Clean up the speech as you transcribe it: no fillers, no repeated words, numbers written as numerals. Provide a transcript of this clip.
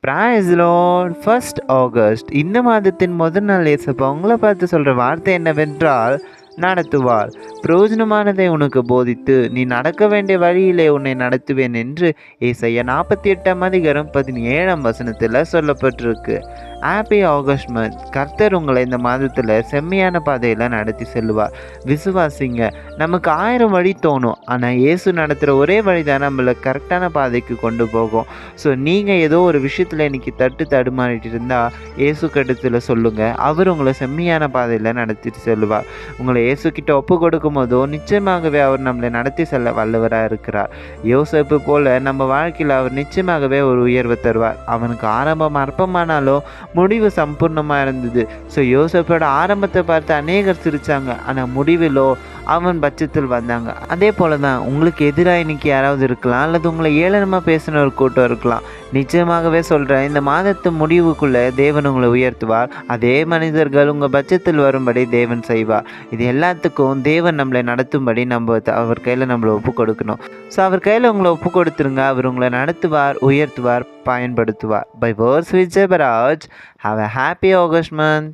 Price Lord. First August இந்த மாதத்தின் முதல் நாள் ஏசப்பா உங்களை பார்த்து சொல்கிற வார்த்தை என்னவென்றால், நடத்துவார். பிரயோஜனமானதை உனக்கு போதித்து நீ நடக்க வேண்டிய வழியிலே உன்னை நடத்துவேன் என்று ஏசாயா 48:17 சொல்லப்பட்டிருக்கு. Happy August month. கர்த்தர் உங்களை இந்த மாதத்தில் செம்மையான பாதையில் நடத்தி செல்லுவார். விசுவாசிங்க. நமக்கு 1000 வழி தோணும், ஆனால் இயேசு நடத்துகிற ஒரே வழி தான் நம்மளை கரெக்டான பாதைக்கு கொண்டு போகும். ஸோ நீங்கள் ஏதோ ஒரு விஷயத்தில் இன்றைக்கி தடுமாறிட்டு இருந்தால் இயேசு கட்டத்தில் சொல்லுங்கள். அவர் உங்களை செம்மையான பாதையில் நடத்திட்டு செல்லுவார். உங்களை இயேசுக்கிட்ட ஒப்பு கொடுக்கும் போதோ நிச்சயமாகவே அவர் நம்மளை நடத்தி செல்ல வல்லவராக இருக்கிறார். யோசேப்பு போல் நம்ம வாழ்க்கையில் அவர் நிச்சயமாகவே ஒரு உயர்வை தருவார். அவனுக்கு ஆரம்பம் அற்பமானாலோ முடிவு சம்பூர்ணமாக இருந்தது. ஸோ யோசேப்போட ஆரம்பத்தை பார்த்து அநேகர் சிரித்தாங்க, ஆனால் முடிவிலோ அவன் பட்சத்தில் வந்தாங்க. அதே போல தான் உங்களுக்கு எதிராக இன்னைக்கு யாராவது இருக்கலாம், அல்லது உங்களை ஏளனமாக பேசின ஒரு கூட்டம் இருக்கலாம். நிச்சயமாகவே சொல்கிறேன், இந்த மாதத்து முடிவுக்குள்ளே தேவன் உங்களை உயர்த்துவார். அதே மனிதர்கள் உங்கள் பட்சத்தில் வரும்படி தேவன் செய்வார். இது எல்லாத்துக்கும் தேவன் நம்மளை நடத்தும்படி நம்ம அவர் கையில் நம்மளை ஒப்பு கொடுக்கணும். ஸோ அவர் கையில் உங்களை ஒப்பு கொடுத்துருங்க. அவர் உங்களை நடத்துவார், உயர்த்துவார், பயன்படுத்துவார். Bye verse with Jebaraj. Have a happy August month.